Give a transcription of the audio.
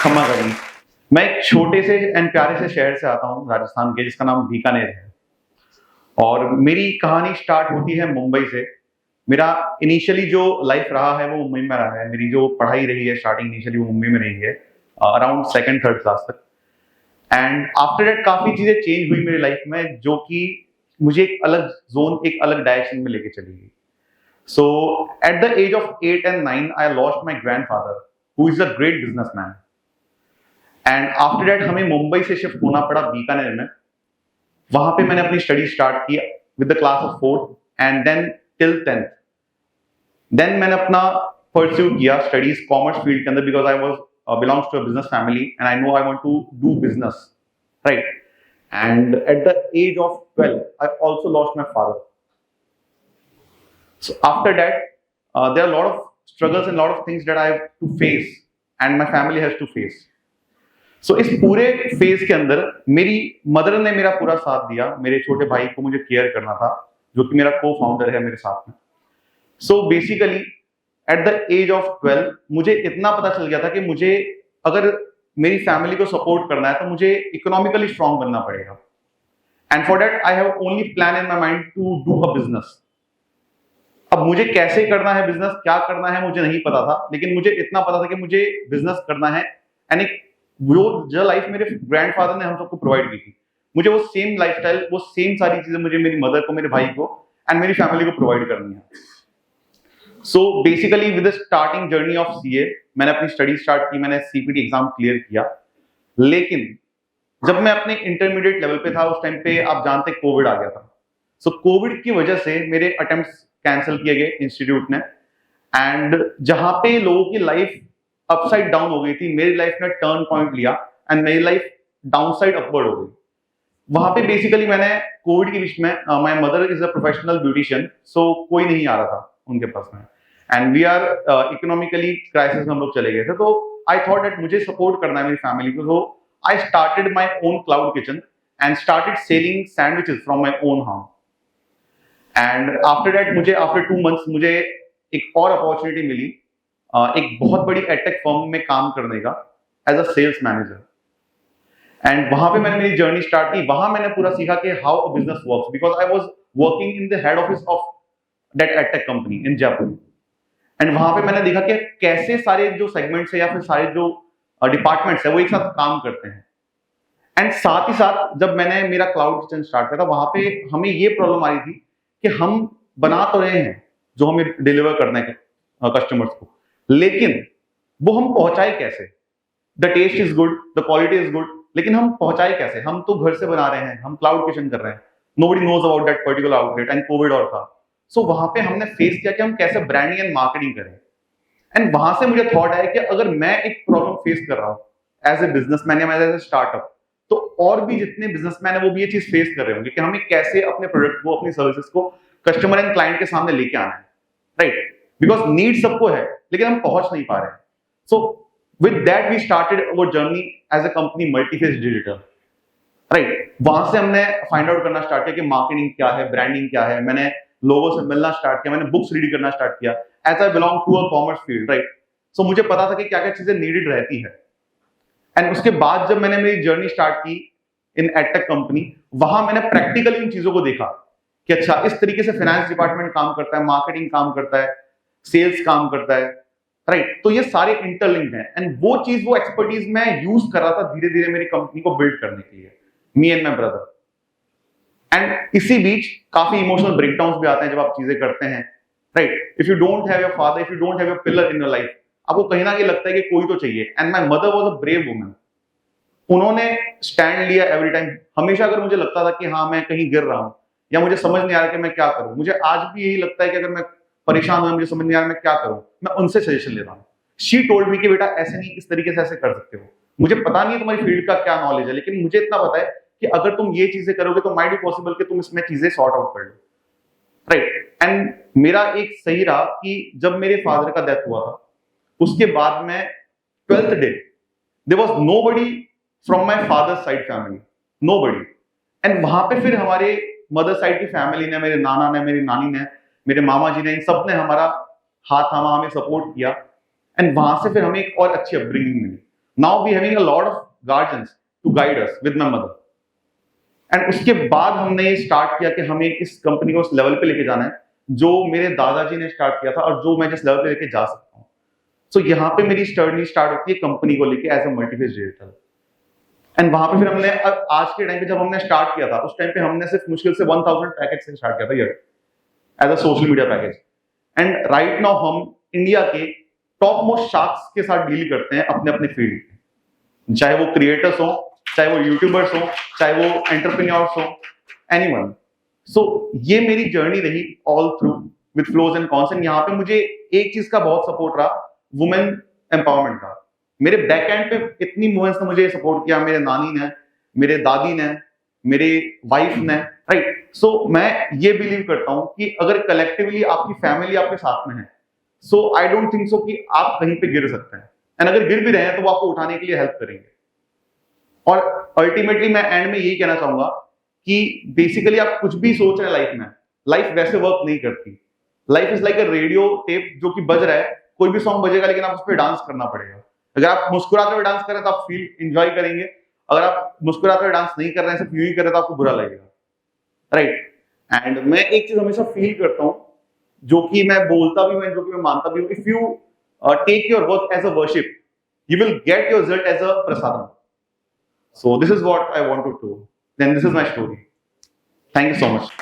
खम्मा गढ़ी। मैं एक छोटे से एंड प्यारे से शहर से आता हूँ राजस्थान के, जिसका नाम बीकानेर है। और मेरी कहानी स्टार्ट होती है मुंबई से। मेरा इनिशियली जो लाइफ रहा है वो मुंबई में रहा है। मेरी जो पढ़ाई रही है स्टार्टिंग इनिशियली वो मुंबई में रही है, अराउंड सेकंड थर्ड क्लास तक। एंड आफ्टर दैट काफी चीजें चेंज हुई मेरी लाइफ में, जो कि मुझे एक अलग जोन, एक अलग डायरेक्शन में लेके चली गई। So at the age of 8 and 9 I lost my grandfather who is a great businessman. And after that हमें मुंबई से शिफ्ट होना पड़ा बीकानेर में। वहां पे मैंने अपनी स्टडी स्टार्ट की with the class of 4th and then till 10th। Then मैंने अपना परस्यू किया स्टडीज कॉमर्स फील्ड के अंदर, because I was belongs to a business family and I know I want to do business, right. And at the age of 12 I also lost my father. So after that, there are a lot of struggles and a lot of things that I have to face and my family has to face. So इस पूरे phase के अंदर मेरी mother ने मेरा पूरा साथ दिया। मेरे छोटे भाई को मुझे केयर करना था, जो कि मेरा को फाउंडर है मेरे साथ में। So basically at the age of 12 मुझे इतना पता चल गया था कि मुझे अगर मेरी फैमिली को सपोर्ट करना है तो मुझे इकोनॉमिकली स्ट्रांग बनना पड़ेगा। And for that I have only plan in my mind to do a business. अब मुझे कैसे करना है बिजनेस, क्या करना है मुझे नहीं पता था, लेकिन मुझे इतना पता था कि मुझे बिजनेस करना है। एंड एक वो जो लाइफ मेरे ग्रैंडफादर ने हम सबको प्रोवाइड की थी, मुझे वो सेम लाइफस्टाइल, वो सेम सारी चीजें मुझे मेरी मदर को, मेरे भाई को एंड मेरी फैमिली को प्रोवाइड करनी है। So basically with the starting journey of CA मैंने अपनी स्टडी स्टार्ट की, मैंने सीपीटी एग्जाम क्लियर किया। लेकिन जब मैं अपने इंटरमीडिएट लेवल पे था उस टाइम पे आप जानते कोविड आ गया था। सो कोविड की वजह से मेरे अटेम्प्ट्स कैंसिल किए गए इंस्टीट्यूट ने। एंड जहां पे लोगों की लाइफ अपसाइड डाउन हो गई थी, मेरी लाइफ ने टर्न पॉइंट लिया एंड मेरी लाइफ डाउनसाइड अपवर्ड हो गई। वहां पे बेसिकली मैंने कोविड के बीच में, my mother is a professional beautician, so कोई नहीं आ रहा था उनके पास में। And we are economically crisis में हम लोग चले गए थे। तो आई थॉट दैट मुझे सपोर्ट करना है मेरी फैमिली को। So I started my own cloud kitchen and started selling sandwiches from my own house. And after that मुझे आफ्टर 2 months मुझे एक और अपॉर्चुनिटी मिली एक बहुत बड़ी एडटेक फर्म में काम करने का as a sales manager. And वहां पे मैंने मेरी जर्नी स्टार्ट की। वहां मैंने पूरा सीखा कि how a business works, because I was working in the head office of that edtech company in Jaipur. And वहां पे मैंने देखा कि कैसे सारे जो सेगमेंट्स है या फिर सारे जो डिपार्टमेंट्स है वो एक साथ काम करते हैं। एंड साथ ही साथ जब मैंने मेरा क्लाउड किचन स्टार्ट किया था, वहां पे हमें ये प्रॉब्लम आ रही थी कि हम बना तो रहे हैं जो हमें डिलीवर करना है कस्टमर्स को, लेकिन वो हम पहुंचाए कैसे। The taste is good, the quality is good, लेकिन हम पहुंचाए कैसे। हम तो घर से बना रहे हैं, हम क्लाउड किचन कर रहे हैं, nobody knows about that particular outlet and COVID और था। सो वहां पे हमने फेस किया कि हम कैसे ब्रांडिंग एंड मार्केटिंग करें। एंड वहां से मुझे थॉट आया कि अगर मैं एक प्रॉब्लम फेस कर रहा हूं एज ए बिजनेसमैन या एज ए स्टार्टअप, तो और भी जितने बिजनेसमैन है वो भी ये चीज फेस कर रहे होंगे कि हमें कैसे अपने प्रोडक्ट को, अपनी सर्विसेज को कस्टमर एंड क्लाइंट के सामने लेके आना है, राइट। बिकॉज नीड सबको है लेकिन हम पहुंच नहीं पा रहे हैं। So with that we started our journey as a company multiface digital, right. वहां से हमने फाइंड आउट करना स्टार्ट किया कि मार्केटिंग क्या है, ब्रांडिंग क्या है। मैंने लोगों से मिलना स्टार्ट किया, मैंने बुक्स रीड करना स्टार्ट किया as I belong to a commerce field, right. So मुझे पता था कि क्या क्या चीजें नीडेड रहती है। एंड उसके बाद जब मैंने मेरी जर्नी स्टार्ट की इन एडटेक कंपनी, वहां मैंने प्रैक्टिकली इन चीजों को देखा कि अच्छा इस तरीके से फाइनेंस डिपार्टमेंट काम करता है, मार्केटिंग काम करता है, सेल्स काम करता है, राइट। तो ये सारे इंटरलिंक्ड हैं। एंड वो चीज, वो एक्सपर्टीज मैं यूज कर रहा था धीरे धीरे मेरी कंपनी को बिल्ड करने के लिए, me and my brother. And इसी बीच काफी इमोशनल ब्रेकडाउन्स भी आते हैं जब आप चीजें करते हैं, right. If you don't have your father, if you don't have your pillar in your life, आपको कहीं ना कहीं लगता है कि कोई तो चाहिए। And my mother was a brave woman. उन्होंने स्टैंड लिया एवरी टाइम। हमेशा अगर मुझे लगता था कि हाँ मैं कहीं गिर रहा हूं या मुझे समझ नहीं आ रहा कि मैं क्या करूं, मुझे आज भी यही लगता है कि अगर मैं परेशान हूं, मुझे समझ नहीं आ रहा मैं क्या करूं, मैं उनसे सजेशन लेता हूं। शी टोल्ड मी कि बेटा ऐसे नहीं, इस तरीके से ऐसे कर सकते हो। मुझे पता नहीं है तुम्हारी फील्ड का क्या नॉलेज है, लेकिन मुझे इतना पता है कि अगर तुम ये चीजें करोगे तो माइट बी पॉसिबल कि तुम इसमें चीजें सॉर्ट आउट कर लो, राइट। एंड मेरा एक सही रहा कि जब मेरे फादर का डेथ हुआ था, उसके बाद में 12th day there was nobody from my father side family, nobody. And वहां पे फिर हमारे मदर साइड की फैमिली ने, मेरे नाना ने, मेरी नानी ने, मेरे मामा जी ने, इन सब ने हमारा हाथ थामा, हमें सपोर्ट किया। एंड वहां से फिर हमें एक और अच्छी अपब्रिंगिंग मिली। Now we having a lot of guardians to guide us with my mother. And उसके बाद हमने स्टार्ट किया कि हमें इस कंपनी को उस लेवल पे लेके जाना है जो मेरे दादाजी ने स्टार्ट किया था और जो मैं जिस लेवल पे लेके जा सकता हूँ। सो यहाँ पे मेरी जर्नी स्टार्ट होती है कंपनी को लेके एज अ मल्टीफेस डिजिटल। एंड वहां पे फिर हमने आज के टाइम पे जब हमने स्टार्ट किया था उस टाइम पे हमने सिर्फ मुश्किल से 1000 पैकेज से स्टार्ट किया था year as a social media package. And right now हम इंडिया के टॉप मोस्ट शार्क्स के साथ डील करते हैं अपने अपने फील्ड में, चाहे वो क्रिएटर्स हो, चाहे वो यूट्यूबर्स हो, चाहे वो एंटरप्रेन्योर्स हो, एनीवन। सो ये मेरी जर्नी रही all through with flows and cons. And यहाँ पे मुझे एक चीज का बहुत सपोर्ट रहा, वुमेन एम्पावरमेंट का। मेरे बैक एंड पे इतनी वुमेन्स ने मुझे सपोर्ट किया, मेरे नानी ने, मेरे दादी ने, मेरे वाइफ ने, राइट। सो मैं ये बिलीव करता हूं कि अगर कलेक्टिवली आपकी फैमिली आपके साथ में है, सो आई डोंट थिंक सो कि आप कहीं पे गिर सकते हैं। एंड अगर गिर भी रहे हैं तो वो आपको उठाने के लिए हेल्प करेंगे। और अल्टीमेटली मैं एंड में यही कहना चाहूंगा कि बेसिकली आप कुछ भी सोच रहे हैं लाइफ में, लाइफ वैसे वर्क नहीं करती। Life is like a radio tape जो कि बज रहा है, कोई भी सॉन्ग बजेगा लेकिन आप उस पर डांस करना पड़ेगा। अगर आप मुस्कुराते हुए डांस कर रहे हैं तो आप फील एंजॉय करेंगे, अगर आप मुस्कुराते हुए डांस नहीं कर रहे हैं, सिर्फ यूं ही कर रहे हैं तो आपको बुरा लगेगा, राइट। एंड मैं एक चीज हमेशा फील करता हूं, जो कि मैं बोलता भी हूं, जो कि मैं मानता भी हूं, if you take your work as a worship, you will get your result as a prasadam. So this is what I want to do. Then this is my story. Thank you so much.